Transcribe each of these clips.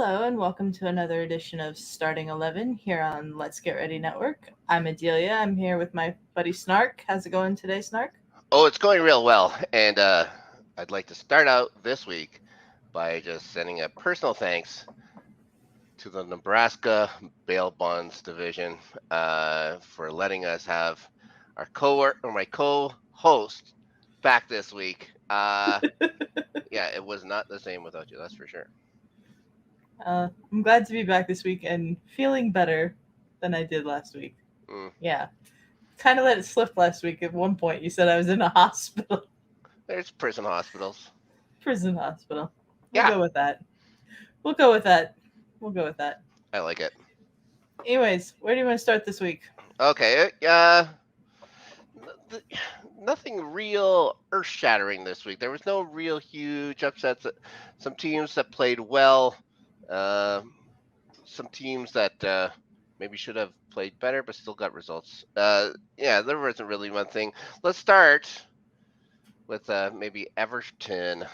Hello and welcome to another edition of Starting 11 here on Let's Get Ready Network. I'm Adelia. I'm here with my buddy Snark. How's it going today, Snark? Oh, it's going real well. And I'd like to start out this week by just sending a personal thanks to the Nebraska Bail Bonds Division for letting us have my co-host back this week. Yeah, it was not the same without you, that's for sure. I'm glad to be back this week and feeling better than I did last week. Mm. Yeah. Kind of let it slip last week. At one point, you said I was in a hospital. There's prison hospitals. Prison hospital. We'll Yeah, go with that. We'll go with that. We'll go with that. I like it. Anyways, where do you want to start this week? Okay, nothing real earth-shattering this week. There was no real huge upsets. Some teams that played well, uh, some teams that maybe should have played better but still got results. Yeah, there wasn't really one thing. Let's start with maybe Everton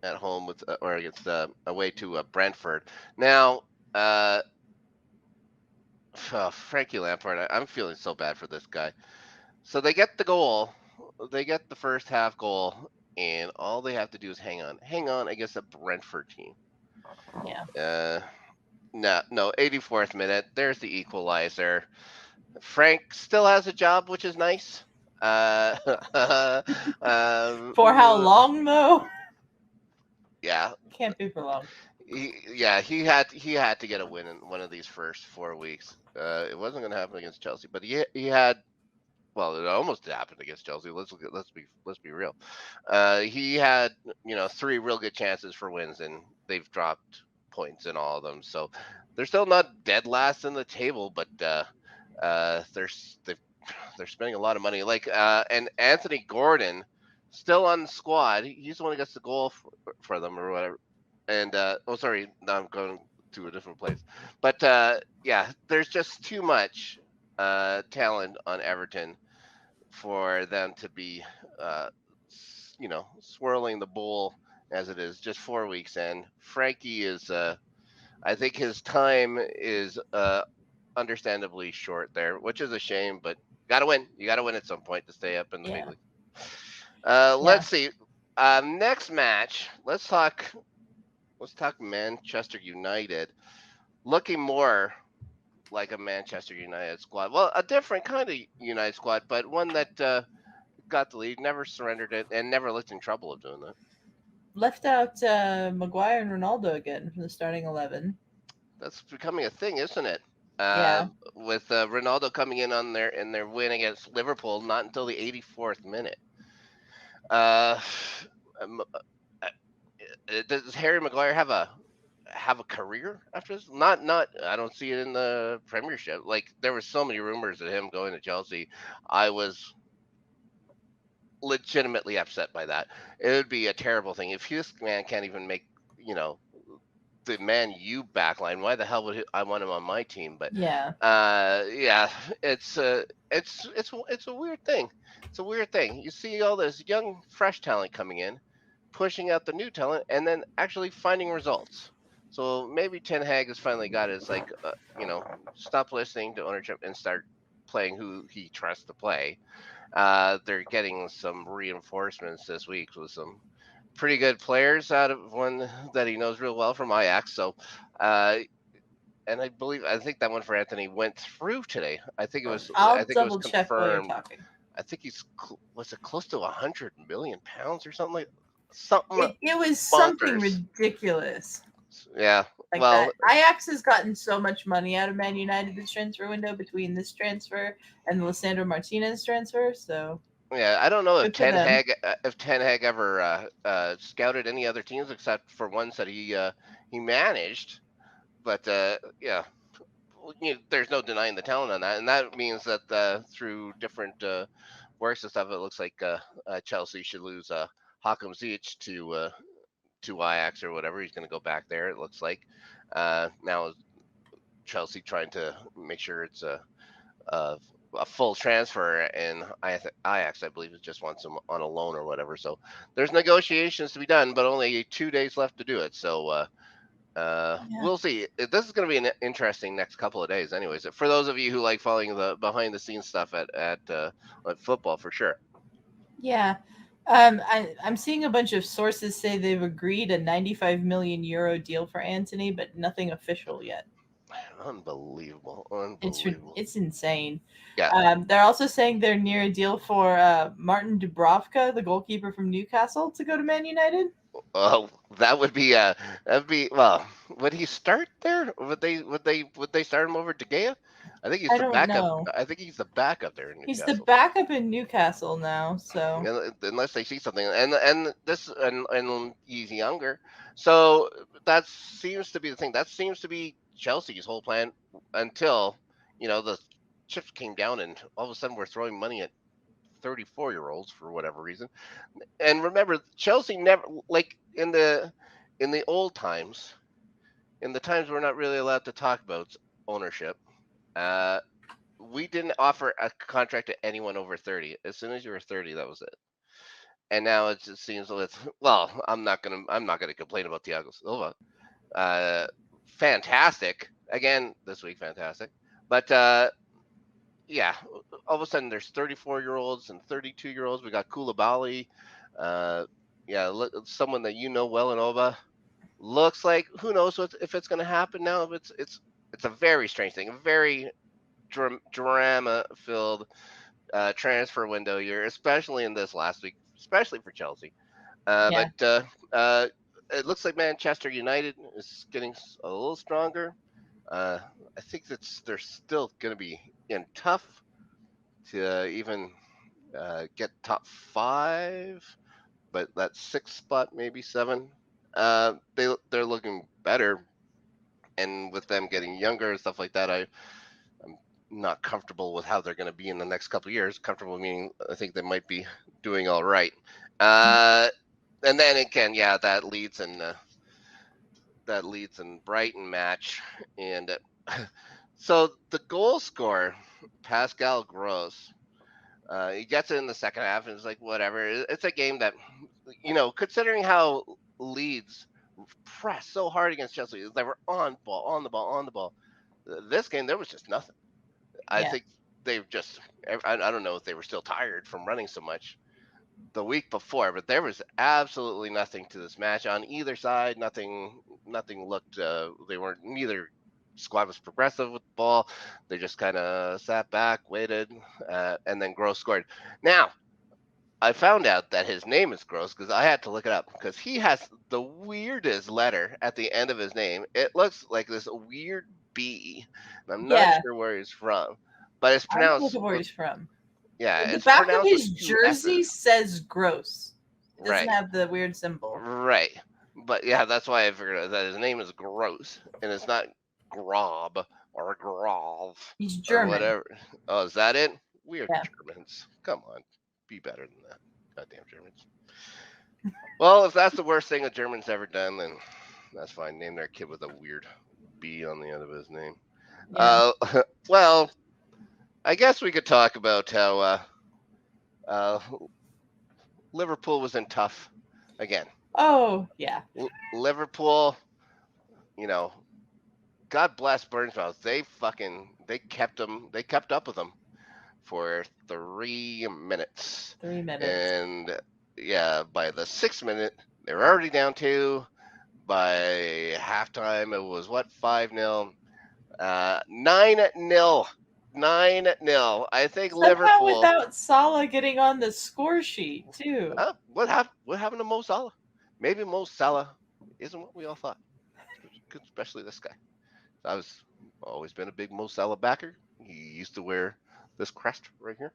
at home with or against away to Brentford. Now, Frankie Lampard, I'm feeling so bad for this guy. So they get the goal, they get the first half goal, and all they have to do is hang on against a Brentford team. Yeah. No, 84th minute. There's the equalizer. Frank still has a job, which is nice. For how long, though? Yeah, Can't be for long. he had to get a win in one of these first 4 weeks. It wasn't going to happen against Chelsea, but he had. Well, it almost happened against Chelsea. Let's be real. He had three real good chances for wins, and they've dropped points in all of them. So they're still not dead last in the table, but they're spending a lot of money. And Anthony Gordon still on the squad. He's the one who gets the goal for them or whatever. And sorry, now I'm going to a different place. But yeah, there's just too much talent on Everton for them to be, swirling the bowl as it is just 4 weeks in. Frankie is, I think his time is understandably short there, which is a shame, but gotta win. You gotta win at some point to stay up in the big Yeah. league. Yeah. Let's see. Next match. Let's talk Manchester United. Looking more like a Manchester United squad. Well, a different kind of United squad, but one that got the lead, never surrendered it, and never looked in trouble of doing that. Left out Maguire and Ronaldo again from the starting 11. That's becoming a thing, isn't it? Yeah. With Ronaldo coming in on their win against Liverpool, not until the 84th minute. Uh, um, uh, does Harry Maguire have a career after this? Not. I don't see it in the Premiership. Like there were so many rumors of him going to Chelsea. I was legitimately upset by that. It would be a terrible thing if this man can't even make the Man U backline. Why the hell would I want him on my team? But Yeah. yeah, it's a weird thing. It's a weird thing. You see all this young, fresh talent coming in, pushing out the new talent, and then actually finding results. So maybe Ten Hag has finally got it. It's like, stop listening to ownership and start playing who he trusts to play. They're getting some reinforcements this week with some pretty good players out of one that he knows real well from Ajax. So, and I think that one for Anthony went through today. I think it was I'll double check while you're confirmed. talking. I think was it close to £100 million or something something It was something bonkers. ridiculous. Yeah. Like Well, that. Ajax has gotten so much money out of Man United this transfer window between this transfer and the Lissandro Martinez transfer. So yeah. I don't know good for them. If Ten Hag ever scouted any other teams except for ones that he managed. But yeah, there's no denying the talent on that, and that means that through different works and stuff, it looks like Chelsea should lose Hakim Ziyech to Ajax or whatever. He's going to go back there. It looks like now Chelsea trying to make sure it's a, a full transfer, and Ajax, I believe, just wants him on a loan or whatever. So there's negotiations to be done, but only 2 days left to do it. So Yeah. We'll see. This is going to be an interesting next couple of days, anyways. For those of you who like following the behind the scenes stuff at football, for sure. Yeah. I'm seeing a bunch of sources say they've agreed a 95 million euro deal for Anthony, but nothing official yet. Unbelievable, It's unbelievable. it's insane. Yeah. They're also saying they're near a deal for Martin Dubravka, the goalkeeper from Newcastle, to go to Man United. Oh, that'd be well. Would he start there? Would they start him over De Gea? I think he's I the don't backup. know. I think he's the backup there in He's the Newcastle. backup in Newcastle now, so Unless they see something, and he's younger, so that seems to be the thing. That seems to be Chelsea's whole plan until the chips came down, and all of a sudden we're throwing money at 34-year-olds for whatever reason. And remember, Chelsea never, like in the old times, in the times we're not really allowed to talk about ownership. Uh, we didn't offer a contract to anyone over 30. As soon as you were 30, that was it. And now it just seems with well, I'm not gonna complain about Thiago Silva. Uh, Fantastic again this week, fantastic. But yeah, all of a sudden there's 34-year-olds and 32-year-olds. We got Koulibaly. Uh, yeah, someone that you know well and over. Looks like who knows if it's going to happen now. If it's a very strange thing, a very drama filled transfer window year, especially in this last week, especially for Chelsea. yeah. But it looks like Manchester United is getting a little stronger. I think they're still going to be in tough to even get top five, but that sixth spot, maybe seven, they're looking better. And with them getting younger and stuff like that, I'm not comfortable with how they're going to be in the next couple of years. Comfortable meaning I think they might be doing all right. Uh, and then again, yeah, that leads in Brighton match, and so the goal scorer, Pascal Gross. He gets it in the second half, and it's like whatever. It's a game that, considering how Leeds pressed so hard against Chelsea, they were on ball, on the ball, on the ball. This game, there was just nothing. I Yeah. think they've just. I don't know if they were still tired from running so much the week before, but there was absolutely nothing to this match on either side. Nothing looked. They weren't neither squad was progressive with the ball. They just kind of sat back, waited, and then Gross scored. Now I found out that his name is Gross because I had to look it up because he has the weirdest letter at the end of his name. It looks like this weird B, and I'm not Yeah. sure where he's from, but it's I'm gonna look pronounced. up where he's from. Yeah, The it's back of pronounced with his two jersey S's. says gross. It doesn't Right. have the weird symbol. Right. But yeah, that's why I figured that his name is Gross and it's not Grob or Grov He's or German. whatever. Oh, is that it? Weird Yeah. Germans. Come on. Be better than that. Goddamn Germans. Well, if that's the worst thing a German's ever done, then that's fine. Name their kid with a weird B on the end of his name. Yeah. Uh, well, I guess we could talk about how uh, Liverpool was in tough again. Oh, yeah. Liverpool, you know, God bless Bournemouth. They kept up with them for 3 minutes, 3 minutes. and yeah, by the 6th minute they were already down two. By halftime, it was what 5-0, 9-0, 9-0. I think Somehow Liverpool. without Salah getting on the score sheet too. What happened? What happened to Mo Salah? Maybe Mo Salah isn't what we all thought, especially this guy. I've always been a big Mo Salah backer. He used to wear this crest right here.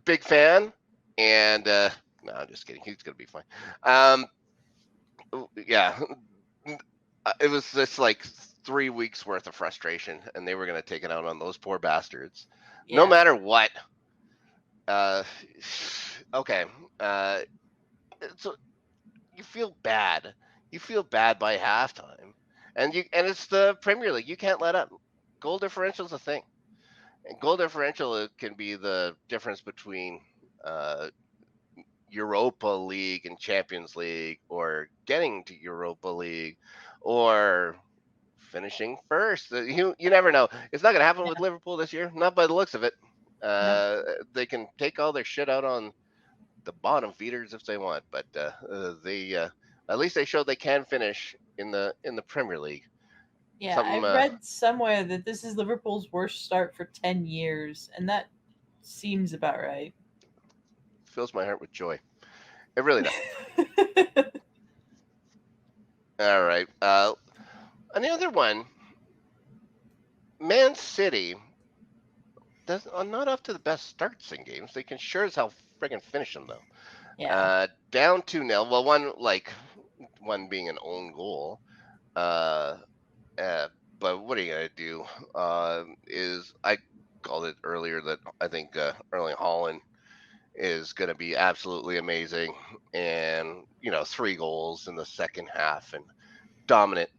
Big fan. And no, I'm just kidding. He's gonna be fine. Um, yeah, it was just like 3 weeks worth of frustration, and they were gonna take it out on those poor bastards, no Yeah. matter what. Uh, okay. Uh, so you feel bad. You feel bad by halftime, and it's the Premier League. You can't let up. Goal differential is a thing, and goal differential can be the difference between uh, Europa League and Champions League, or getting to Europa League, or finishing first. You never know. It's not going to happen Yeah. with Liverpool this year, not by the looks of it. Nope. They can take all their shit out on the bottom feeders if they want, but they at least they showed they can finish in the Premier League. Yeah, I Something read somewhere that this is Liverpool's worst start for 10 years, and that seems about right. fills my heart with joy. It really does. All right. Another one. Man City are not off to the best starts in games. They can sure as hell friggin' finish them though. Yeah. Down 2-0. Well, one being an own goal. Uh, uh, but what are you gonna do? Is I called it earlier that I think Erling Haaland is going to be absolutely amazing, and 3 goals in the second half, and dominant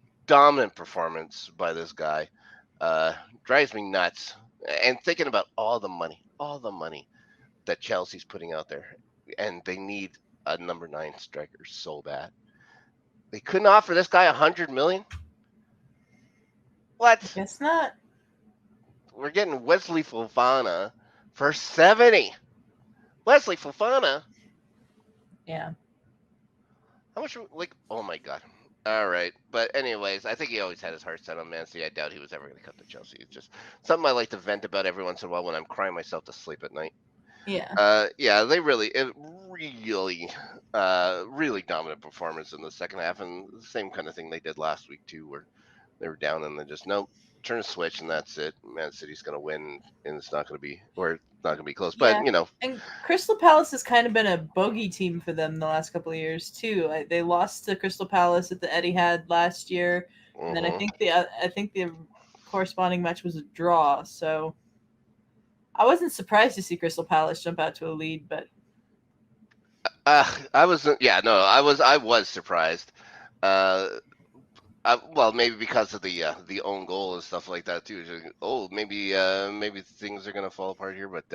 performance by this guy. Drives me nuts. And thinking about all the money that Chelsea's putting out there, and they need a number 9 striker so bad. They couldn't offer this guy 100 million. I What? guess not. We're getting Wesley Fofana for 70. Wesley Fofana. Yeah. How much? Like, oh my god. All right, but anyways, I think he always had his heart set on Man City. I doubt he was ever going to come to Chelsea. It's just something I like to vent about every once in a while when I'm crying myself to sleep at night. Yeah. Yeah, really dominant performance in the second half, and the same kind of thing they did last week too, where they were down and then just nope, turn a switch and that's it. Man City's going to win, and it's not going to be close. But Yeah. And Crystal Palace has kind of been a bogey team for them the last couple of years too. They lost to Crystal Palace at the Etihad last year, and then I think the corresponding match was a draw. So I wasn't surprised to see Crystal Palace jump out to a lead, but I was surprised. Well, maybe because of the own goal and stuff like that too. Oh, maybe things are gonna fall apart here, but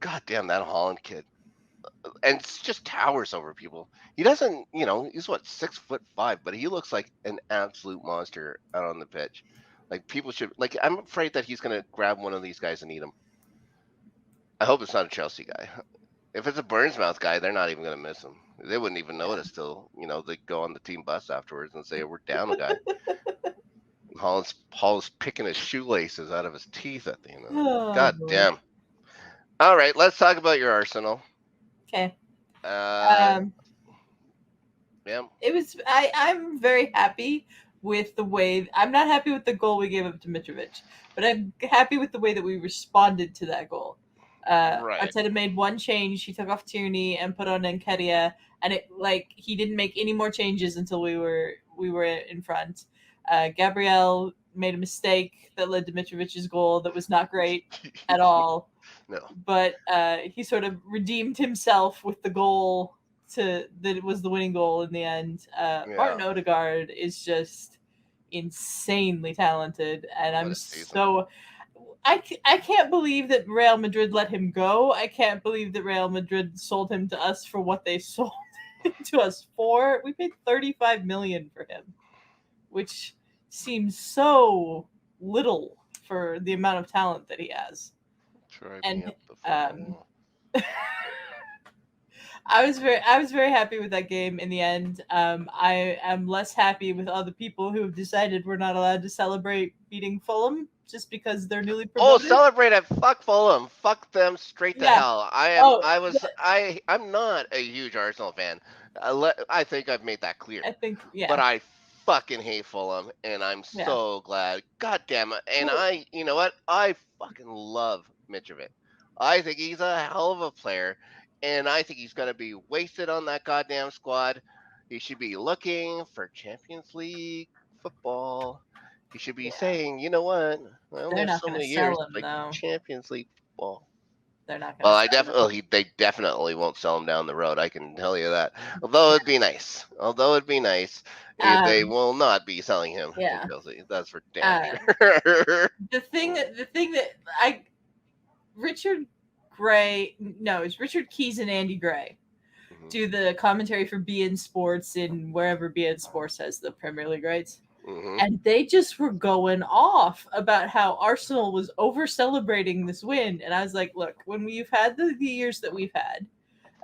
god damn that Holland kid, and it's just towers over people. He doesn't, he's what 6'5", but he looks like an absolute monster out on the pitch. Like people should like. I'm afraid that he's gonna grab one of these guys and eat him. I hope it's not a Chelsea guy. If it's a Bournemouth guy, they're not even going to miss him. They wouldn't even notice till they go on the team bus afterwards and say we're down a guy. Holland's picking his shoelaces out of his teeth at the end of it. God damn. All right, let's talk about your Arsenal. Okay. Yeah. It was. I'm very happy with the way. I'm not happy with the goal we gave up to Mitrovic, but I'm happy with the way that we responded to that goal. Right. Arteta made one change. He took off Tierney and put on Nketiah, and he didn't make any more changes until we were in front. Gabriel made a mistake that led to Mitrovic's goal that was not great at all. No. But he sort of redeemed himself with the goal that it was the winning goal in the end. Martin Odegaard is just insanely talented, and I'm so. I can't believe that Real Madrid let him go. I can't believe that Real Madrid sold him to us for what they sold him to us for. We paid 35 million for him, which seems so little for the amount of talent that he has. I was very happy with that game in the end. I am less happy with other people who have decided we're not allowed to celebrate beating Fulham just because they're newly promoted. Oh, celebrate it! Fuck Fulham! Fuck them straight to hell! I'm not a huge Arsenal fan. I think I've made that clear. But I fucking hate Fulham, and I'm so glad. God damn it! And you know what? I fucking love Mitrovic. I think he's a hell of a player, and I think he's gonna be wasted on that goddamn squad. He should be looking for Champions League football. He should be saying, you know what? I only have so many years to play Champions League football. They're not going to. Well, they definitely won't sell him down the road. I can tell you that. Although it'd be nice. They will not be selling him in Chelsea. That's for damn sure. The thing that Richard Gray. No, it's Richard Keys and Andy Gray. do the commentary for BN Sports in wherever BN Sports has the Premier League rights. And they just were going off about how Arsenal was over celebrating this win. And I was like, look, when we've had the years that we've had,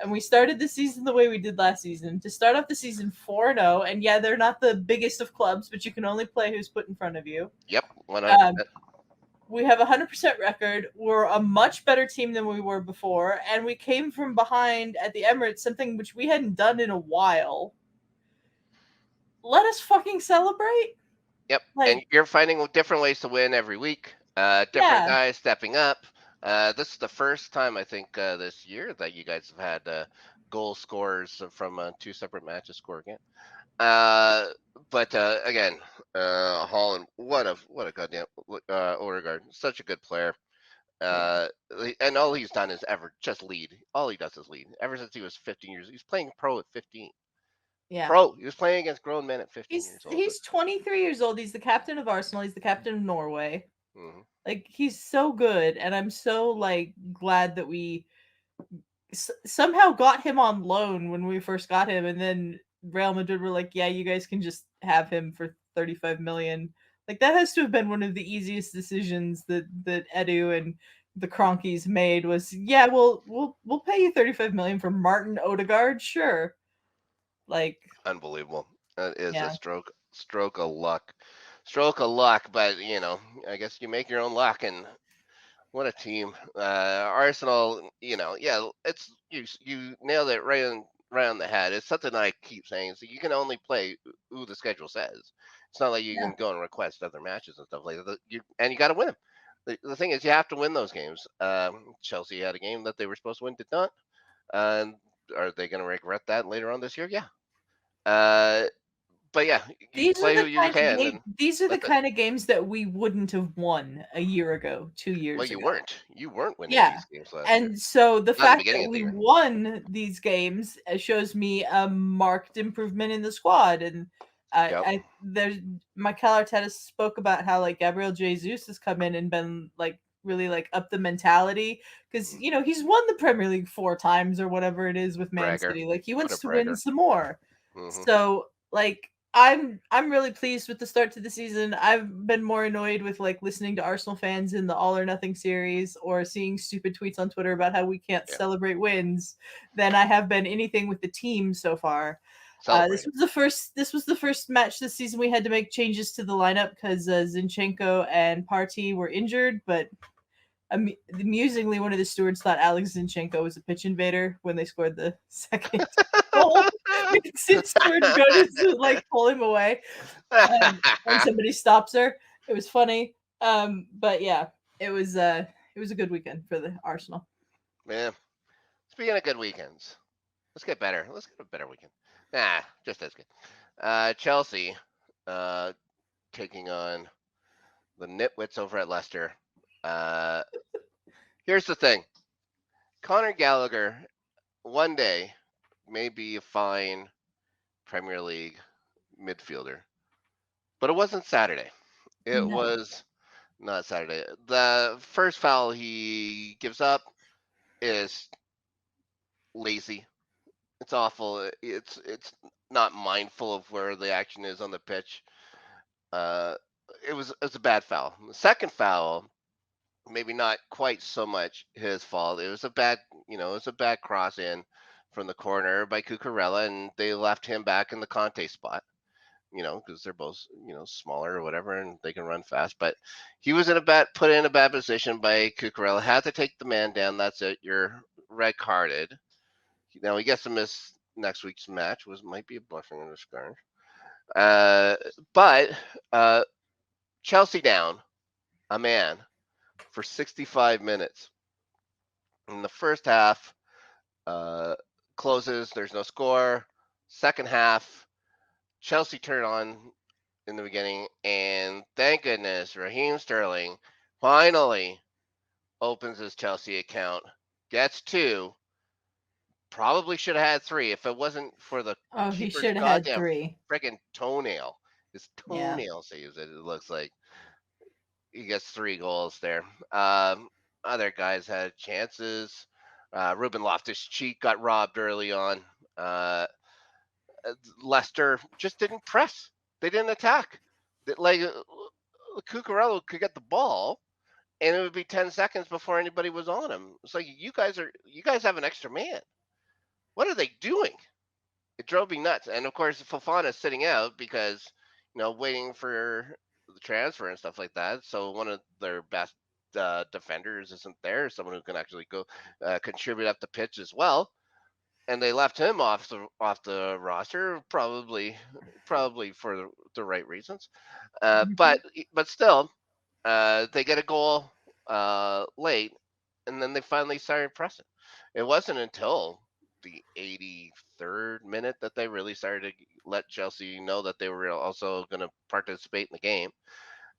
and we started the season the way we did last season, to start off the season 4-0, and yeah, they're not the biggest of clubs, but you can only play who's put in front of you. Yep, 100%. We have a 100% record. We're a much better team than we were before, and we came from behind at the Emirates, something which we hadn't done in a while. Let us fucking celebrate. Yep, and you're finding different ways to win every week. Different guys stepping up. This is the first time I think this year that you guys have had goal scorers from 2 separate matches score again. But again, Holland, what a goddamn Odegaard, such a good player. And all he's done is just lead. All he does is lead. Ever since he was 15 years, he's playing pro at 15. Yeah. Pro. He was playing against grown men at 15 years old. He's 23 years old. He's the captain of Arsenal. He's the captain of Norway. Like, he's so good, and I'm so like glad that we somehow got him on loan when we first got him, and then Real Madrid were like, yeah, you guys can just have him for 35 million. Like, that has to have been one of the easiest decisions that Edu and the Cronkies made, was, yeah, we'll pay you 35 million for Martin Odegaard, sure. Like, unbelievable. That is a stroke of luck. But I guess you make your own luck, and what a team. Arsenal, it's you nailed it right on the head. It's something I keep saying. So you can only play who the schedule says. It's not like you can go and request other matches and stuff like that. You got to win them. The thing is, you have to win those games. Chelsea had a game that they were supposed to win, did not. And are they going to regret that later on this year? Yeah. But yeah, you play who you can. These are the kind of games that we wouldn't have won a year ago, 2 years ago. Well, you weren't winning these games last year. And so the fact that we won these games shows me a marked improvement in the squad. And Mikel Arteta spoke about how like Gabriel Jesus has come in and been like really like up the mentality, because he's won the Premier League 4 times or whatever it is with Man City. Like, he wants to win some more. So like, I'm really pleased with the start to the season. I've been more annoyed with like listening to Arsenal fans in the All or Nothing series or seeing stupid tweets on Twitter about how we can't celebrate wins than I have been anything with the team so far. This was the first match this season we had to make changes to the lineup because Zinchenko and Partey were injured, but amusingly, one of the stewards thought Alex Zinchenko was a pitch invader when they scored the second goal. Steward go to like pull him away, and somebody stops her. It was funny, but yeah, it was a good weekend for the Arsenal. Yeah, speaking of good weekends, let's get better. Let's get a better weekend. Nah, just as good. Chelsea, taking on the nitwits over at Leicester. Here's the thing. Conor Gallagher, one day, may be a fine Premier League midfielder. But it wasn't Saturday. It was not Saturday. The first foul he gives up is lazy. It's awful. It's not mindful of where the action is on the pitch. It was a bad foul. The second foul, maybe not quite so much his fault. It was a bad cross in from the corner by Cucurella, and they left him back in the Conte spot. Because they're both smaller or whatever, and they can run fast. But he was put in a bad position by Cucurella. Had to take the man down. That's it. You're red carded. Now he gets to miss next week's match. Might be a blessing in disguise. But Chelsea down a man for 65 minutes. In the first half, closes. There's no score. Second half, Chelsea turn on in the beginning, and thank goodness Raheem Sterling finally opens his Chelsea account, gets 2. Probably should have had 3 if it wasn't for the he should have had 3. Freaking toenail. His toenail saves it. It looks like he gets 3 goals there. Other guys had chances. Ruben Loftus-Cheek got robbed early on. Uh, Leicester just didn't press. They didn't attack. Like Cucurella could get the ball, and it would be 10 seconds before anybody was on him. It's like you guys have an extra man. What are they doing? It drove me nuts. And of course, Fofana's sitting out because waiting for the transfer and stuff like that. So one of their best defenders isn't there, someone who can actually go contribute up the pitch as well. And they left him off the roster, probably for the right reasons. But still, they get a goal late, and then they finally started pressing. It wasn't until the 83rd minute that they really started to let Chelsea know that they were also going to participate in the game.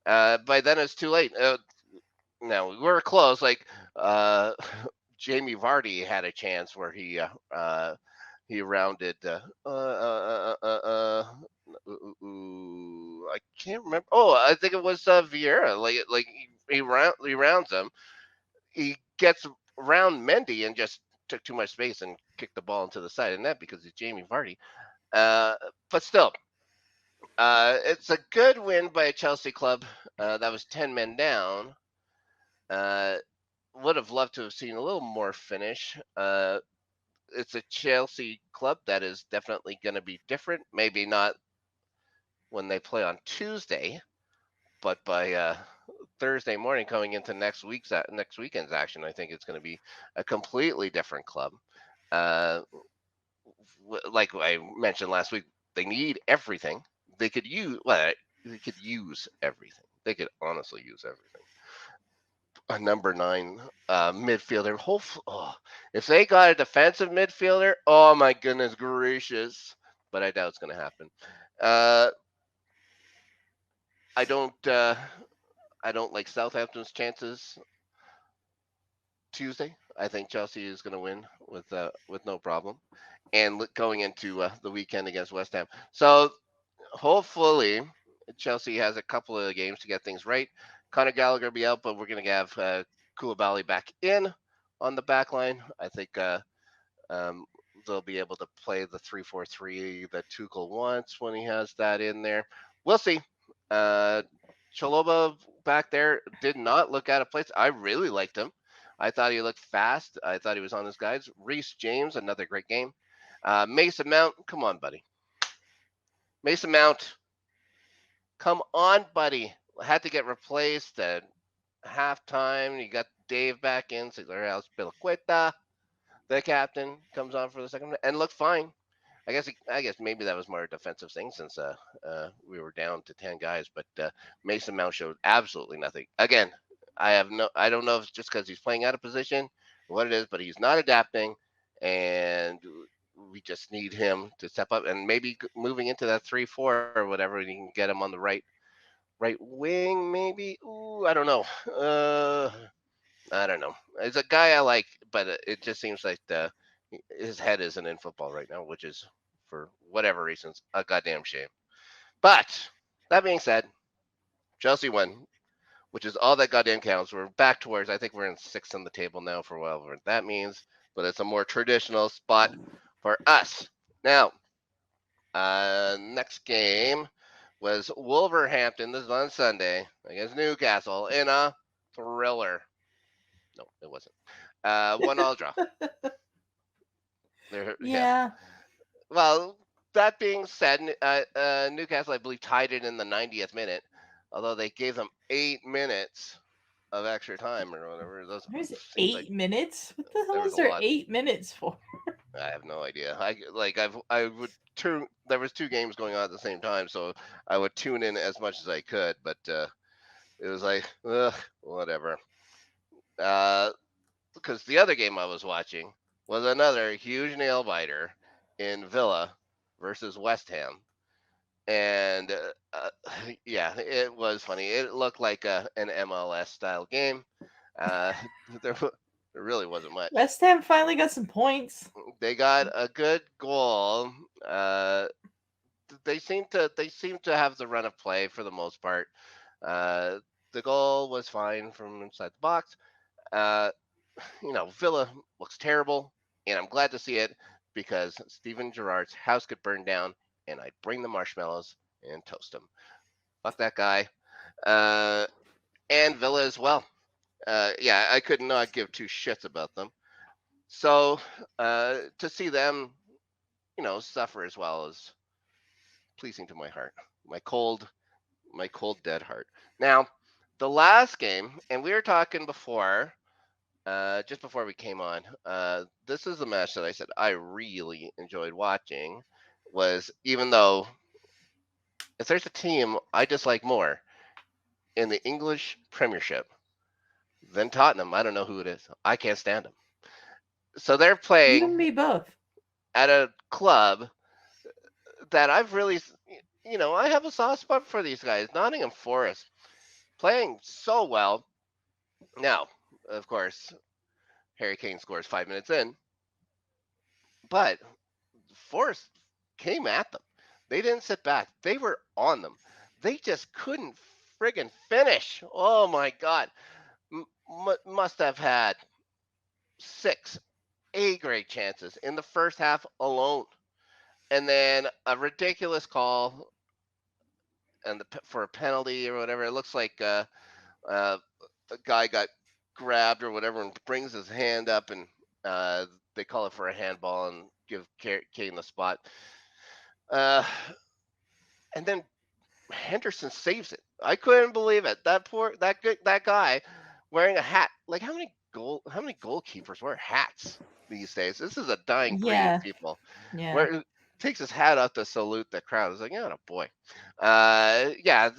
By then, it's too late. Now we were close. Like Jamie Vardy had a chance where he rounded. I can't remember. Oh, I think it was Vieira. Like he rounds him. He gets around Mendy and just took too much space and kicked the ball into the side of net because it's Jamie Vardy. But still, it's a good win by a Chelsea club that was 10 men down. Would have loved to have seen a little more finish. It's a Chelsea club that is definitely going to be different. Maybe not when they play on Tuesday, but by Thursday morning, coming into next weekend's action, I think it's going to be a completely different club. Like I mentioned last week, they need everything. They could use everything. They could honestly use everything. A number 9 midfielder. If they got a defensive midfielder, oh my goodness gracious! But I doubt it's going to happen. I don't like Southampton's chances Tuesday. I think Chelsea is going to win with no problem, and going into the weekend against West Ham. So hopefully Chelsea has a couple of games to get things right. Conor Gallagher will be out, but we're going to have Koulibaly back in on the back line. I think they'll be able to play the 3-4-3 that Tuchel wants when he has that in there. We'll see. Chalobah back there did not look out of place. I really liked him. I thought he looked fast. I thought he was on his guys. Reece James, another great game. Mason Mount, come on, buddy. Mason Mount, come on, buddy. Had to get replaced at halftime. You got Dave back in. Sigler House Bilaqueta, the captain, comes on for the second and looked fine. I guess maybe that was more a defensive thing since we were down to 10 guys. But Mason Mount showed absolutely nothing. Again, I don't know if it's just because he's playing out of position or what it is, but he's not adapting, and we just need him to step up and maybe moving into that 3-4 or whatever, and you can get him on the right wing, maybe. Ooh, I don't know. I don't know. It's a guy I like, but it just seems like his head isn't in football right now, which is, for whatever reasons, a goddamn shame. But that being said, Chelsea won, which is all that goddamn counts. We're back towards, I think we're in 6th on the table now for whatever that means, but it's a more traditional spot for us. Now, next game was Wolverhampton. This is on Sunday against Newcastle in a thriller. No, it wasn't. 1-1 draw. Yeah. Well, that being said, Newcastle, I believe, tied it in the 90th minute, although they gave them 8 minutes of extra time or whatever. There's 8 minutes? What the hell is there there 8 minutes for? I have no idea. There was 2 games going on at the same time, so I would tune in as much as I could, but it was like, whatever. Because the other game I was watching was another huge nail biter in Villa versus West Ham. And yeah, it was funny. It looked like an MLS style game. There really wasn't much. West Ham finally got some points. They got a good goal. They seem to have the run of play for the most part. The goal was fine from inside the box. Villa looks terrible, and I'm glad to see it because Steven Gerrard's house could burn down, and I'd bring the marshmallows and toast them. Fuck that guy. Uh, and Villa as well. Yeah, I could not give two shits about them. So to see them, suffer as well is pleasing to my heart, my cold dead heart. Now, the last game, and we were talking before, just before we came on. This is the match that I said I really enjoyed watching. Was even though if there's a team I dislike more in the English Premiership than Tottenham, I don't know who it is. I can't stand them. So they're You and playing me both. at a club that I've really, I have a soft spot for these guys. Nottingham Forest playing so well. Now, of course, Harry Kane scores 5 minutes in, but Forest came at them. They didn't sit back. They were on them. They just couldn't friggin' finish. Oh my God. Must have had 6 A-grade chances in the first half alone. And then a ridiculous call and for a penalty or whatever. It looks like a guy got grabbed or whatever and brings his hand up and they call it for a handball and give Kane the spot. And then Henderson saves it. I couldn't believe it. That guy wearing a hat. Like how many goalkeepers wear hats these days? This is a dying breed of Yeah. people. Yeah. Where takes his hat off to salute the crowd. It's like, yeah, boy. Yeah,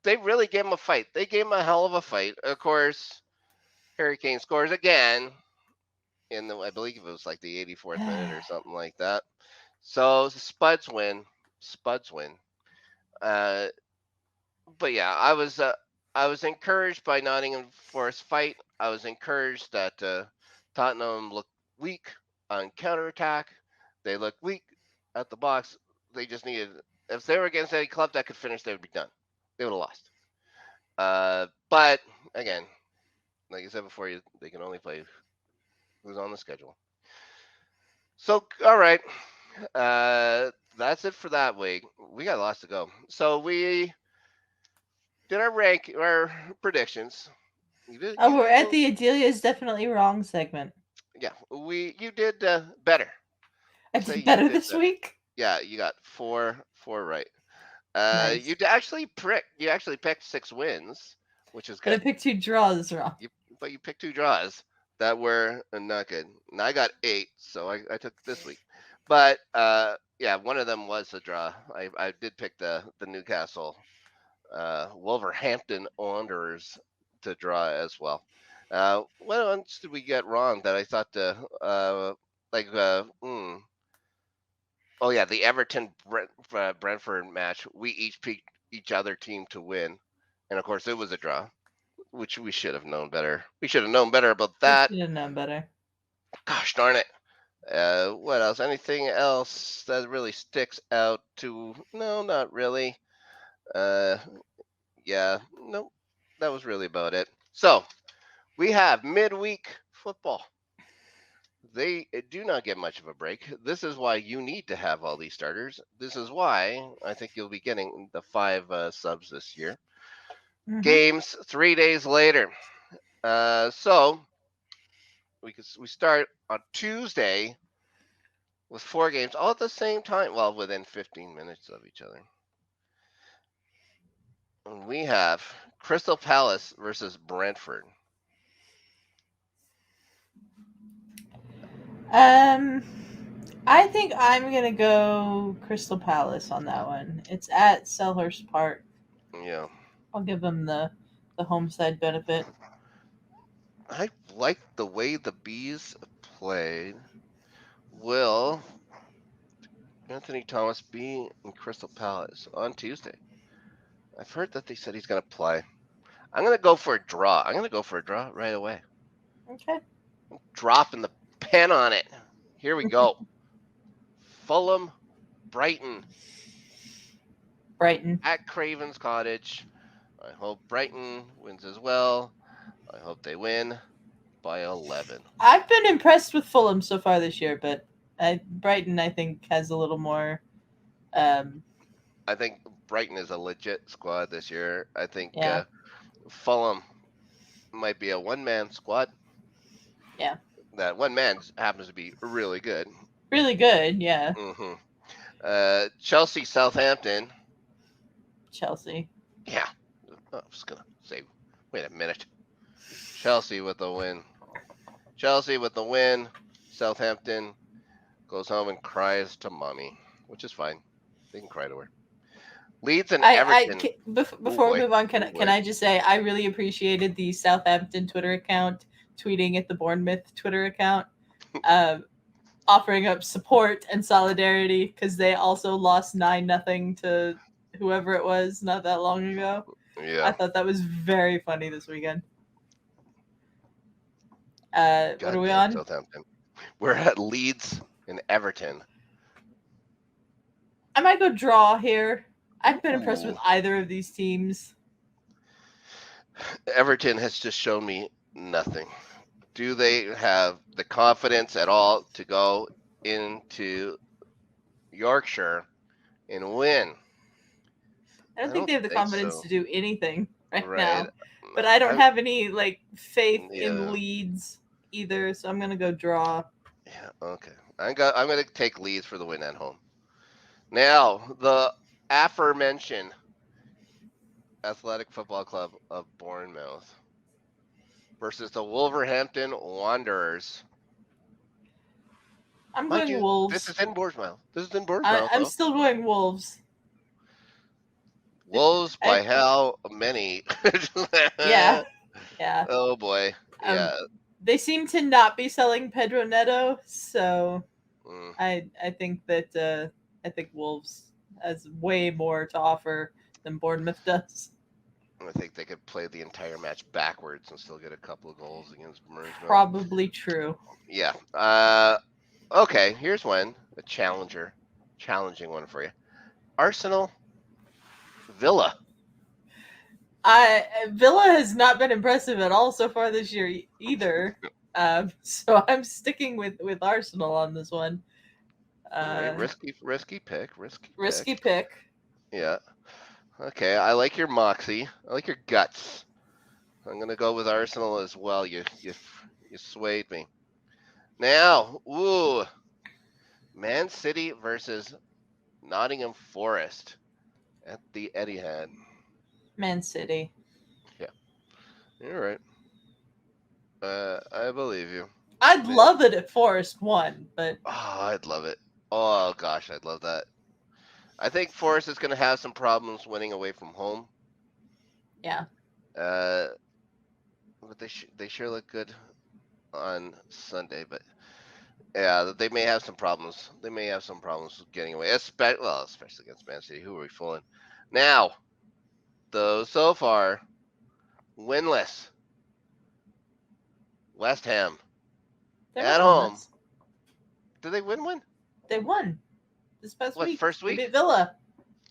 they really gave him a fight. They gave him a hell of a fight. Of course, Harry Kane scores again I believe it was like the 84th minute or something like that. So Spuds win. Uh, but yeah, I was encouraged by Nottingham Forest fight. I was encouraged that Tottenham looked weak on counterattack. They looked weak at the box. They just needed if they were against any club that could finish, they would be done. They would have lost. But again, like I said before, they can only play who's on the schedule. So all right, that's it for that week. We got lots to go. So we did our predictions. We're at the Adelia is definitely wrong segment. Yeah, you did better. I did better this week. Yeah, you got four right. Nice. You actually picked 6 wins, which is good. But I picked 2 draws wrong. But you picked 2 draws that were not good. And I got 8, so I took this week. But yeah, one of them was a draw. I did pick the Newcastle Wolverhampton Wanderers to draw as well. What else did we get wrong that I thought oh yeah, the Everton Brentford match. We each picked each other team to win, and of course it was a draw, which we should have known better. We should have known better about that. We should have known better. Gosh darn it. What else? Anything else that really sticks out to? No, not really. Yeah, nope. That was really about it. So we have midweek football. They do not get much of a break. This is why you need to have all these starters. This is why I think you'll be getting the 5 subs this year. Mm-hmm. Games 3 days later. So we start on Tuesday with 4 games all at the same time. Well, within 15 minutes of each other. And we have Crystal Palace versus Brentford. I think I'm gonna go Crystal Palace on that one. It's at Selhurst Park. Yeah. I'll give them the home side benefit. I like the way the Bees played. Will Anthony Thomas be in Crystal Palace on Tuesday? I've heard that they said he's going to play. I'm going to go for a draw. I'm going to go for a draw right away. Okay. I'm dropping the pen on it. Here we go. Fulham, Brighton. At Craven's Cottage. I hope Brighton wins as well. I hope they win by 11. I've been impressed with Fulham so far this year, but Brighton, I think, has a little more. I think Brighton is a legit squad this year. I think Yeah. Fulham might be a one-man squad. Yeah. That one man happens to be really good. Really good, yeah. Chelsea, Southampton. Chelsea. Yeah. I was going to say, wait a minute. Chelsea with the win. Chelsea with the win. Southampton goes home and cries to mommy, which is fine. They can cry to her. Leeds and Everton. Before we move on, can I just say I really appreciated the Southampton Twitter account tweeting at the Bournemouth Twitter account, offering up support and solidarity because they also lost 9-0 to whoever it was not that long ago. Yeah. I thought that was very funny this weekend. What are we on? Southampton. We're at Leeds and Everton. I might go draw here. I've been impressed with either of these teams. Everton has just shown me nothing. Do they have the confidence at all to go into Yorkshire and win? I don't think they have the confidence to do anything right now. But I don't have any faith in Leeds either, so I'm gonna go draw. Yeah, okay. I'm gonna take Leeds for the win at home. Now, the aforementioned Athletic Football Club of Bournemouth versus the Wolverhampton Wanderers. I'm going Wolves. This is in Bournemouth. I'm still going Wolves. Wolves by how many? Yeah. Oh boy. Yeah. They seem to not be selling Pedro Neto, so I think that I think Wolves has way more to offer than Bournemouth does. I think they could play the entire match backwards and still get a couple of goals against Bournemouth. Probably true. Yeah. Okay, here's one. A challenging one for you. Arsenal, Villa. Villa has not been impressive at all so far this year either. So I'm sticking with Arsenal on this one. Right, risky pick. Risky pick. Yeah. Okay, I like your moxie. I like your guts. I'm gonna go with Arsenal as well. You swayed me. Now, Man City versus Nottingham Forest at the Etihad. Man City. Yeah, you're right. I believe you. I'd love it if Forest won, but I'd love it. Oh gosh, I'd love that. I think Forest is going to have some problems winning away from home. Yeah. But they sure look good on Sunday. But yeah, they may have some problems. They may have some problems getting away, especially against Man City. Who are we fooling? Now, though, so far, winless. West Ham at home. Did they win one? They won this past week. First week? They beat Villa.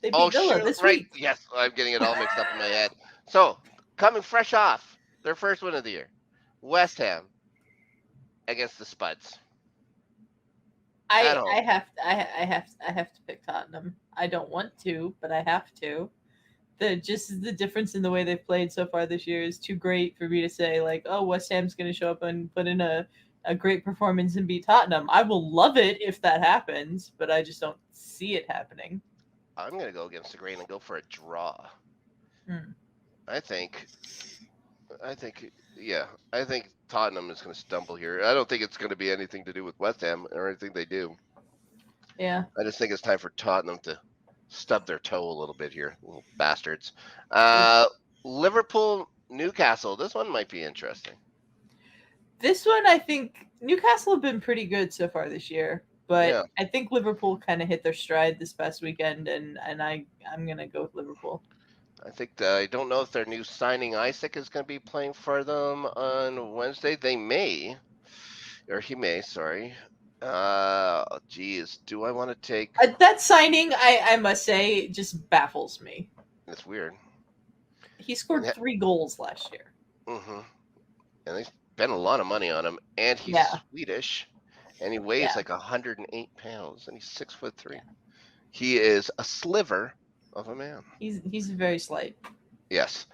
They beat Villa this week. Yes, I'm getting it all mixed up in my head. So, coming fresh off their first win of the year, West Ham against the Spuds. I have to pick Tottenham. I don't want to, but I have to. The difference in the way they've played so far this year is too great for me to say West Ham's going to show up and put in a great performance and beat Tottenham. I will love it if that happens, but I just don't see it happening. I'm going to go against the grain and go for a draw. I think Tottenham is going to stumble here. I don't think it's going to be anything to do with West Ham or anything they do. Yeah. I just think it's time for Tottenham to stub their toe a little bit here, little bastards. Liverpool, Newcastle. This one might be interesting. This one, I think Newcastle have been pretty good so far this year, but I think Liverpool kind of hit their stride this past weekend, and I'm gonna go with Liverpool. I think I don't know if their new signing Isaac is going to be playing for them on Wednesday. He may. Sorry. Geez, do I want to take that signing? I must say, just baffles me. It's weird. He scored 3 goals last year. And they spent a lot of money on him, and he's Swedish, and he weighs Yeah. like 108 pounds, and he's 6'3". Yeah. He is a sliver of a man. He's very slight. Yes.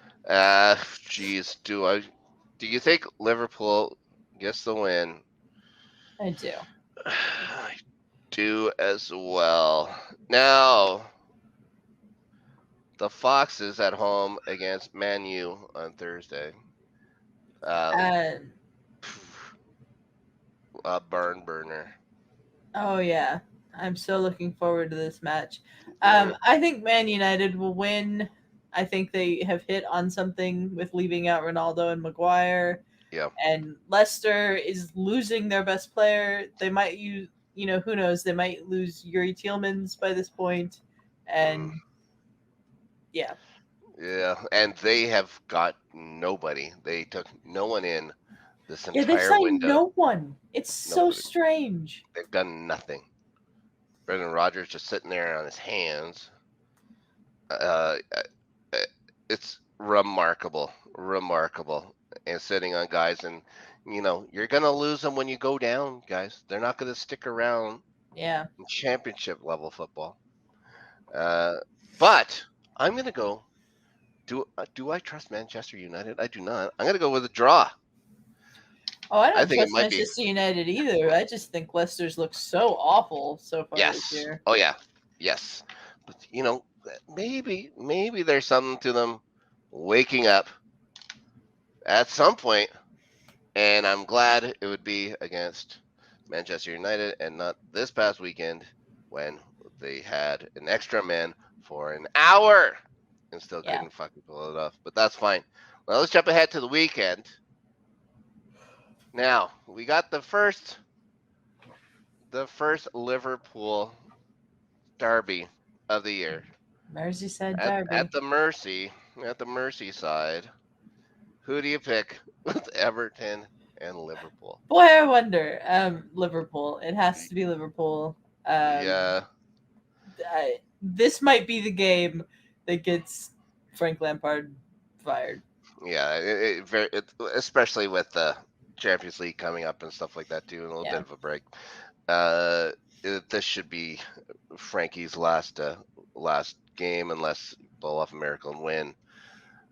Geez, do you think Liverpool gets the win? I do. I do as well. Now, the Foxes at home against Man U on Thursday. Uh, A barn burner. oh yeah, I'm so looking forward to this match. Mm, I think Man United will win. I think they have hit on something with leaving out Ronaldo and Maguire, yeah. and Leicester is losing their best player. They might use, who knows? They might lose Yuri Tielemans by this point, Mm, and yeah, yeah. And they have got nobody. They took no one in this yeah, they've entire signed window. no one. It's so Nobody. strange. They've done nothing. Brendan Rodgers just sitting there on his hands. Uh, uh, it's remarkable, remarkable, and sitting on guys. And you're gonna lose them when you go down, guys. They're not gonna stick around Yeah. in championship level football. Uh, but I'm gonna go. Do I trust Manchester United? I do not. I'm gonna go with a draw. Oh, I I don't think it trust might be. Manchester United either. I just think Leicester's looked so awful so far this Yes. year. Oh yeah. Yes. But maybe there's something to them waking up at some point, and I'm glad it would be against Manchester United and not this past weekend when they had an extra man for an hour and still Yeah. couldn't fucking pull it off. But that's fine. Well, let's jump ahead to the weekend. Now we got the first Liverpool derby of the year Merseyside at Derby. at the Mercy side. Who do you pick with Everton and Liverpool? Boy, I wonder. Liverpool. It has to be Liverpool. Um, Yeah, this might be the game that gets Frank Lampard fired. yeah, especially with the Champions League coming up and stuff like that too, and a little bit Yeah. of a break. This should be Frankie's last game unless you pull off a miracle and win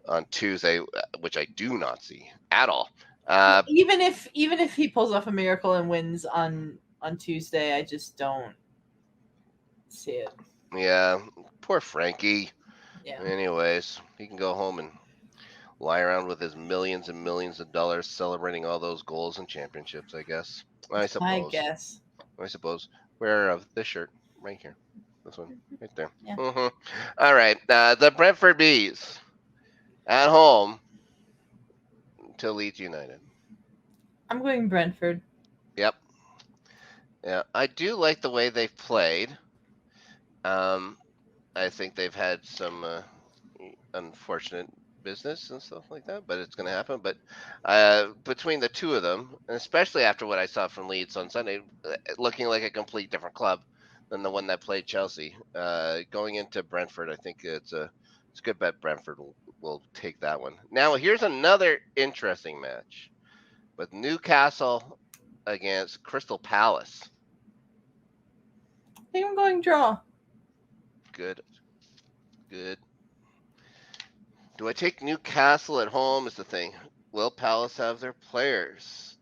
on Tuesday, which I do not see at all. Even if he pulls off a miracle and wins on Tuesday, I just don't see it. Yeah, poor Frankie. Yeah. Anyways, he can go home and lie around with his millions and millions of dollars celebrating all those goals and championships, I guess. I My suppose. guess. I suppose. Wear this shirt right here. This one right there. Yeah. All right. The Brentford Bees at home to Leeds United. I'm going Brentford. Yep. Yeah. I do like the way they've played. Um, I think they've had some unfortunate business and stuff like that, but it's going to happen. But between the two of them, and especially after what I saw from Leeds on Sunday, looking like a complete different club than the one that played Chelsea, going into Brentford, I think it's a good bet. Brentford will take that one. Now here's another interesting match with Newcastle against Crystal Palace. I think I'm going draw. Good. Do I take Newcastle at home is the thing. Will Palace have their players?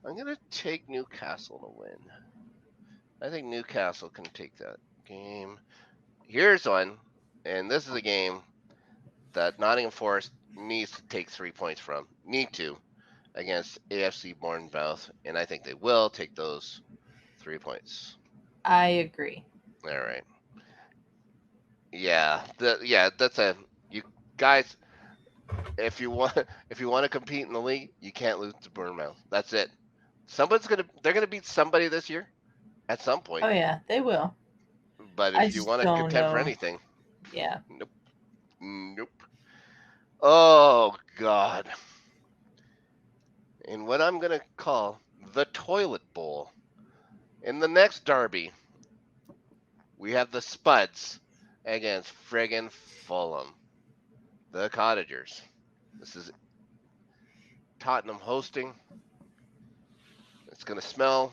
I'm going to take Newcastle to win. I think Newcastle can take that game. Here's one, and this is a game that Nottingham Forest needs to take 3 points from. Need to against AFC Bournemouth, and I think they will take those 3 points. I agree. All right. Yeah, that's you guys. If you want to compete in the league, you can't lose to Bournemouth. That's it. They're gonna beat somebody this year at some point. Oh yeah, they will. But I if you just want to don't contend for know. anything, Yeah. nope. Oh God. And what I'm gonna call the toilet bowl. In the next derby, we have the Spuds against friggin' Fulham, the Cottagers. This is Tottenham hosting. It's gonna smell.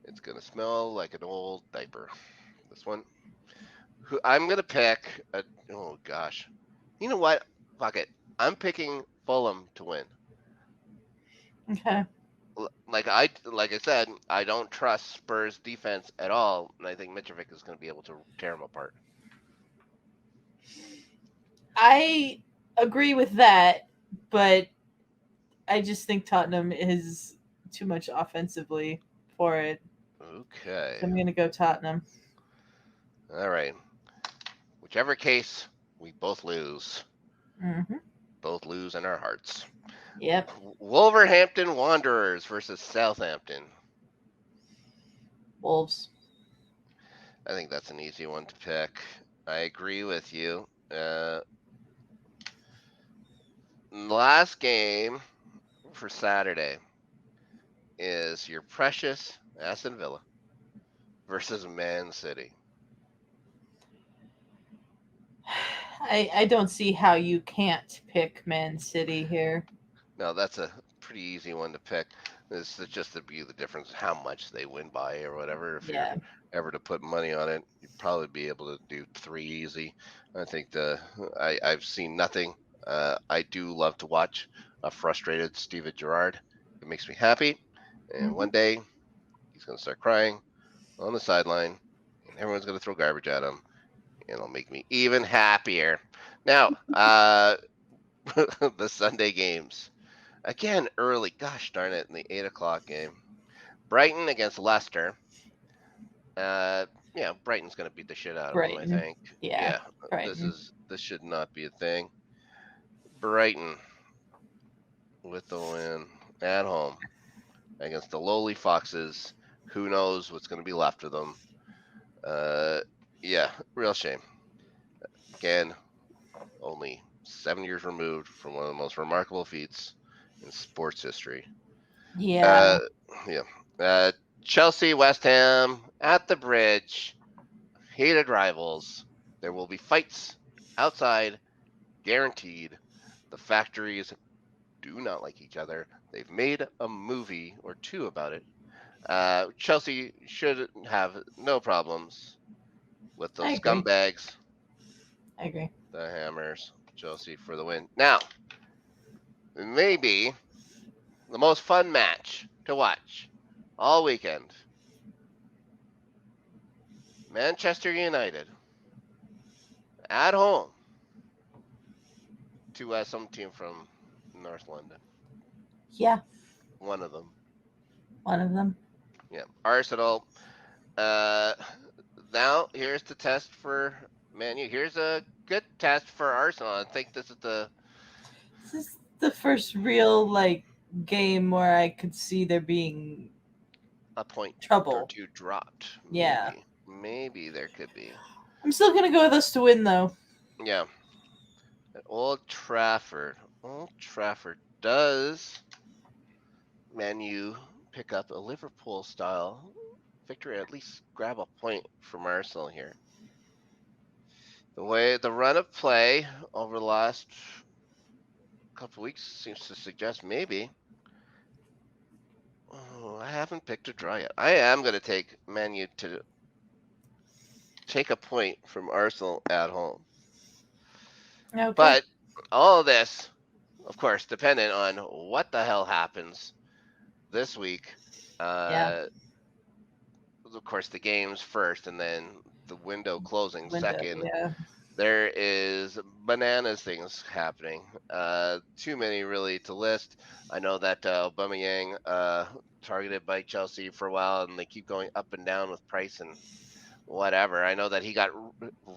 It's gonna smell like an old diaper. This one. Who I'm gonna pick? Oh gosh. You know what? Fuck it. I'm picking Fulham to win. Okay. Like I said, I don't trust Spurs defense at all, and I think Mitrovic is going to be able to tear them apart. I agree with that, but I just think Tottenham is too much offensively for it. Okay. So I'm going to go Tottenham. All right. Whichever case, we both lose. Mm-hmm. Both lose in our hearts. Yep. Wolverhampton Wanderers versus Southampton. Wolves. I think that's an easy one to pick. I agree with you. Last game for Saturday is your precious Aston Villa versus Man City. I don't see how you can't pick Man City here. No, that's a pretty easy one to pick. This is just to be the difference how much they win by or whatever. If you're ever to put money on it, you'd probably be able to do 3 easy. I think I've seen nothing. I do love to watch a frustrated Steven Gerrard. It makes me happy. And one day he's going to start crying on the sideline, and everyone's going to throw garbage at him, and it'll make me even happier. Now, the Sunday games. Again, early. Gosh darn it, in the 8 o'clock game. Brighton against Leicester. Yeah, Brighton's going to beat the shit out of them, I think. Yeah. This should not be a thing. Brighton with the win at home against the lowly Foxes. Who knows what's going to be left of them? Yeah, real shame. Again, only 7 years removed from one of the most remarkable feats in sports history. Yeah. Chelsea, West Ham at the bridge. Hated rivals. There will be fights outside, guaranteed. The factories do not like each other. They've made a movie or two about it. Chelsea should have no problems with those scumbags. I agree. The Hammers. Chelsea for the win. Now, maybe the most fun match to watch all weekend. Manchester United at home to some team from North London. Yeah. One of them. Yeah. Arsenal. Now here's the test for Man U. Here's a good test for Arsenal. I think this is the first real game where I could see there being a point trouble or two dropped. Yeah. Maybe there could be. I'm still gonna go with us to win though. Yeah. At Old Trafford. Does Man U pick up a Liverpool style victory, at least grab a point from Arsenal here? The way the run of play over the last couple weeks seems to suggest maybe. Oh, I haven't picked a draw yet. I am going to take Man U to take a point from Arsenal at home. Okay. But all of this, of course, dependent on what the hell happens this week. Of course, the games first, and then the window closing second. Yeah. There is bananas things happening. Too many really to list. I know that Aubameyang targeted by Chelsea for a while, and they keep going up and down with price and whatever. I know that he got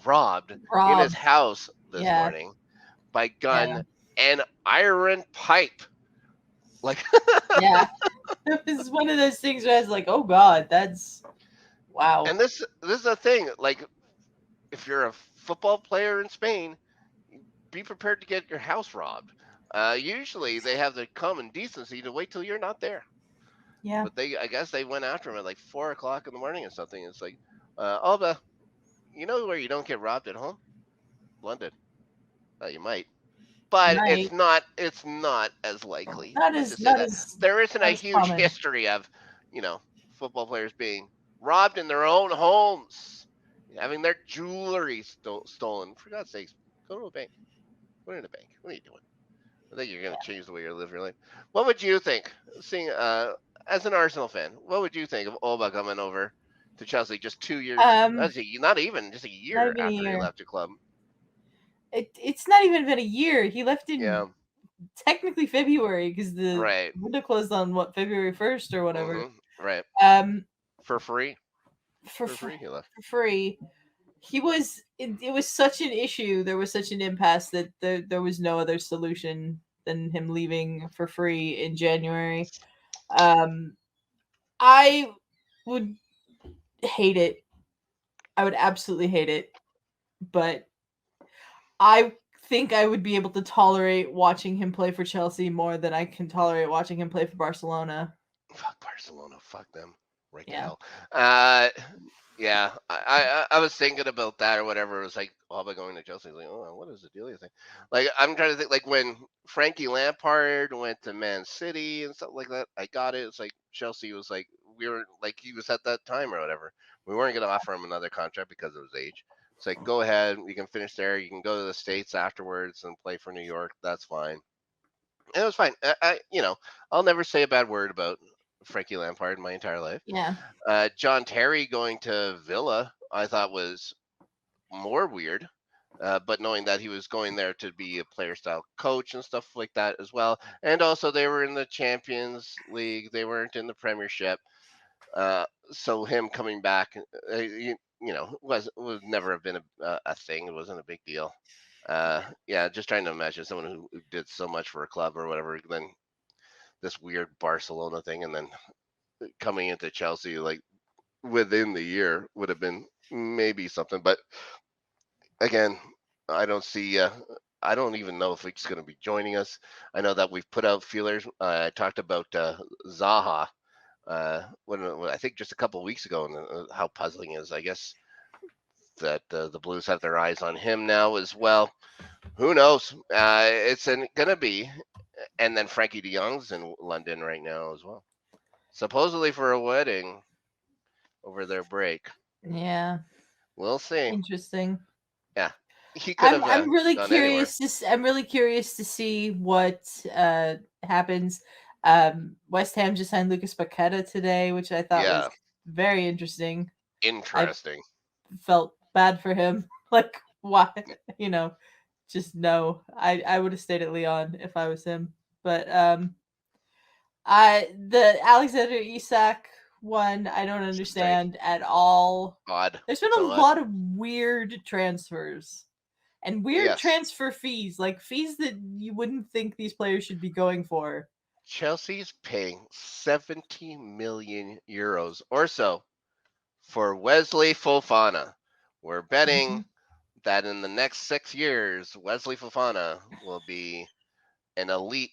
robbed. In his house this morning by gun and iron pipe. Yeah, this is one of those things where I was like, oh god, that's wow. And this is a thing. If you're a football player in Spain, be prepared to get your house robbed. Usually they have the common decency to wait till you're not there. Yeah. But I guess they went after him at 4 o'clock in the morning or something. It's like, Alba, you know where you don't get robbed at home? London. You might. but Might. it's not as likely. Not Let's as just say not that as there isn't a not as huge common. history of, football players being robbed in their own homes, having their jewelry stolen. For God's sakes, go to a bank. Go in a bank. What are you doing? I think you're going to change the way you live your life. What would you think, seeing as an Arsenal fan? What would you think of Oba coming over to Chelsea just 2 years? Not even just a Not year even a after he year. left the club. It's not even been a year. He left in Yeah, technically February because the right. window closed on February 1st or whatever. Right. Um, For free. for For free, he left. for free. It was such an issue. There was such an impasse that there was no other solution than him leaving for free in January. I would hate it. I would absolutely hate it, but I think I would be able to tolerate watching him play for Chelsea more than I can tolerate watching him play for Barcelona. Fuck Barcelona. Fuck them. Right to Yeah. hell. Yeah. I was thinking about that or whatever. It was like, oh, am I going to Chelsea? Like, oh, what is the deal? Thing? Like, I'm trying to think. Like when Frankie Lampard went to Man City and stuff like that. I got it. It's like Chelsea was like we were like he was at that time or whatever. We weren't going to offer him another contract because of his age. It's like go ahead. You can finish there. You can go to the States afterwards and play for New York. That's fine. And it was fine. I'll never say a bad word about Frankie Lampard in my entire life. Yeah. John Terry going to Villa, I thought was more weird. But knowing that he was going there to be a player style coach and stuff like that as well. And also, they were in the Champions League, they weren't in the Premiership. So, him coming back, was never have been a thing. It wasn't a big deal. Yeah, just trying to imagine someone who did so much for a club or whatever, then this weird Barcelona thing, and then coming into Chelsea like within the year would have been maybe something. But again, I don't see. I don't even know if he's going to be joining us. I know that we've put out feelers. I talked about Zaha. I think just a couple of weeks ago, and how puzzling is. I guess that the Blues have their eyes on him now as well. Who knows? It's going to be. And then Frankie De Jong's in London right now as well, supposedly for a wedding over their break. Yeah. We'll see. Interesting. Yeah, he could have I'm really gone anywhere. curious I'm really curious to see what happens. West Ham just signed Lucas Paqueta today, which I thought was Yeah, very interesting. I interesting. felt bad for him. Like why, you know, just no. I would have stayed at Leon if I was him. But the Alexander Isak one I don't understand at all. Odd. There's been It's a odd. lot of weird transfers and weird Yes. transfer fees, like fees that you wouldn't think these players should be going for. Chelsea's paying 70 million euros or so for Wesley Fofana. We're betting Mhm. that in the next 6 years, Wesley Fofana will be an elite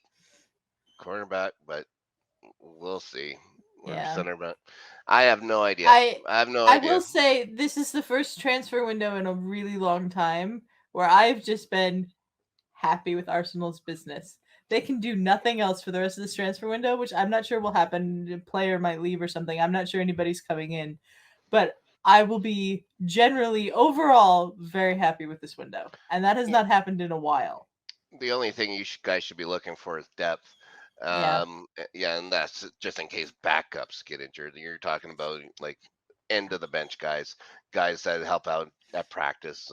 cornerback, but we'll see. Or Yeah. center back. I have no idea. I I have no I will idea. say this is the first transfer window in a really long time where I've just been happy with Arsenal's business. They can do nothing else for the rest of this transfer window, which I'm not sure will happen. A player might leave or something. I'm not sure anybody's coming in. But I will be generally overall very happy with this window. And that has not happened in a while. The only thing guys should be looking for is depth. Yeah. Yeah, and that's just in case backups get injured. You're talking about like end of the bench guys that help out at practice.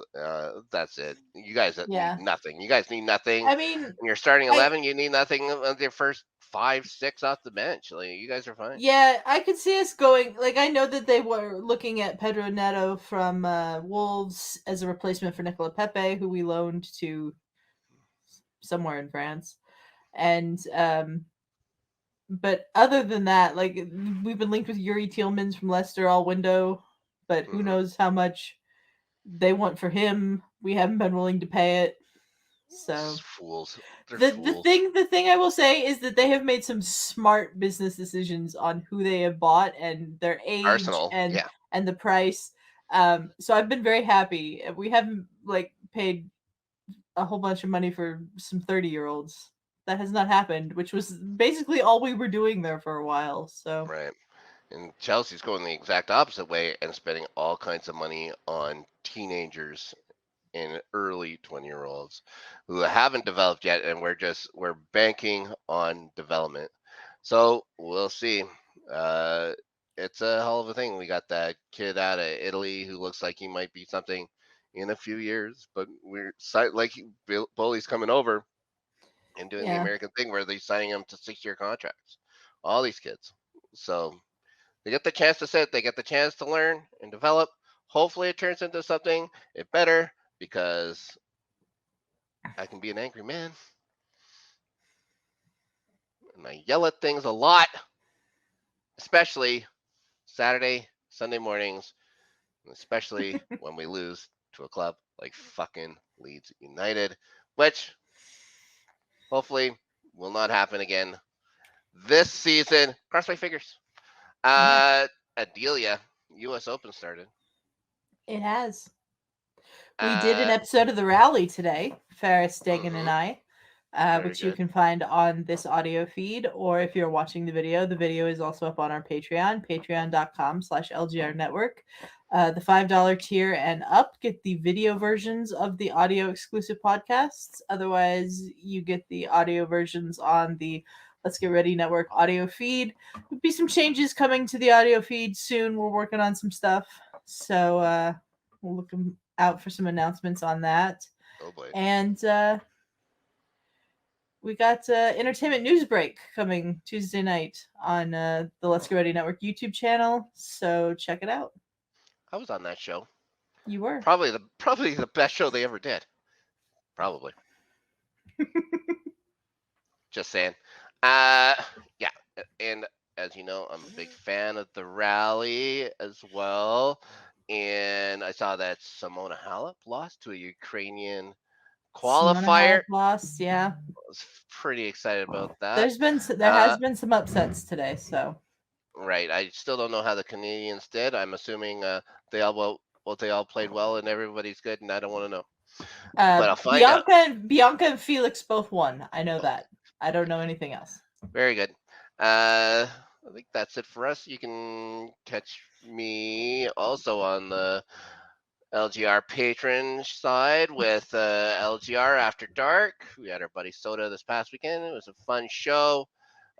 That's it. You guys that need Yeah. nothing. You guys need nothing. I mean, When you're starting I 11, you need nothing on your first 5, 6 off the bench. Like you guys are fine. yeah, I could see us going. Like, I know that they were looking at Pedro Neto from Wolves as a replacement for Nicola Pepe, who we loaned to somewhere in France. And but other than that, like we've been linked with Yuri Tielemans from Leicester all window, but who knows how much they want for him. We haven't been willing to pay it. So Fools. They're the fools. the thing I will say is that they have made some smart business decisions on who they have bought and their age Arsenal. and Yeah. the price. So I've been very happy. We haven't like paid a whole bunch of money for some 30-year-olds. That has not happened, which was basically all we were doing there for a while. So Right. And Chelsea's going the exact opposite way and spending all kinds of money on teenagers and early 20-year-olds who haven't developed yet, and we're banking on development. So we'll see. Uh, it's a hell of a thing. We got that kid out of Italy who looks like he might be something in a few years, but we're like Bully's coming over and doing the yeah, American thing where they're signing them to 6-year contracts. All these kids. So they get the chance to sit, they get the chance to learn and develop. Hopefully, it turns into something better because I can be an angry man and I yell at things a lot, especially Saturday, Sunday mornings, especially when we lose to a club like fucking Leeds United, which hopefully will not happen again this season. Cross my fingers. yeah, Adelia, U.S. Open started. it has. We did an Uh, episode of the rally today, Ferris, Dagan, and mm-hmm, I, very which you good. can find on this audio feed, or if you're watching the video is also up on our Patreon, patreon.com/LGR Network. The $5 tier and up get the video versions of the audio exclusive podcasts. Otherwise, you get the audio versions on the Let's Get Ready Network audio feed. There'll be some changes coming to the audio feed soon. We're working on some stuff. So we'll look out for some announcements on that. Oh boy. And we got Entertainment News Break coming Tuesday night on the Let's Get Ready Network YouTube channel. So check it out. I was on that show. You were. Probably the best show they ever did. Probably. Just saying. Yeah. And as you know, I'm a big fan of the rally as well. And I saw that Simona Halep lost to a Ukrainian Simona qualifier. Halep lost. Yeah. I was pretty excited about that. There has Uh, been some upsets today. So right. I still don't know how the Canadians did. I'm assuming they all they all played well and everybody's good, and I don't want to know, but I'll find out. Bianca and Felix both won. I know that. I don't know anything else. Very good. I think that's it for us. You can catch me also on the LGR patron side with LGR After Dark. We had our buddy Soda this past weekend. It was a fun show.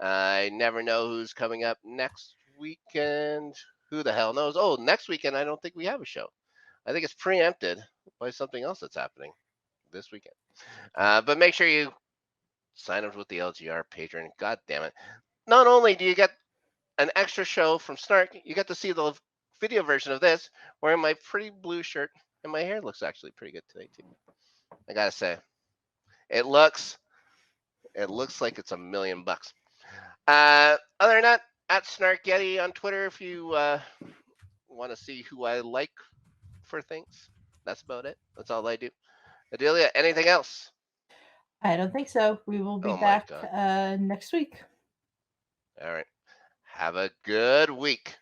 I never know who's coming up next weekend. Who the hell knows? Oh, next weekend, I don't think we have a show. I think it's preempted by something else that's happening this weekend. But make sure you sign up with the LGR patron. God damn it. Not only do you get an extra show from Snark, you get to see the video version of this wearing my pretty blue shirt, and my hair looks actually pretty good today too. I gotta say, it looks like it's $1,000,000. Other than that, at Snark Yeti on Twitter if you want to see who I like for things. That's about it. That's all I do. Adelia, anything else? I don't think so. We will be Oh my back god. next week. All right. Have a good week.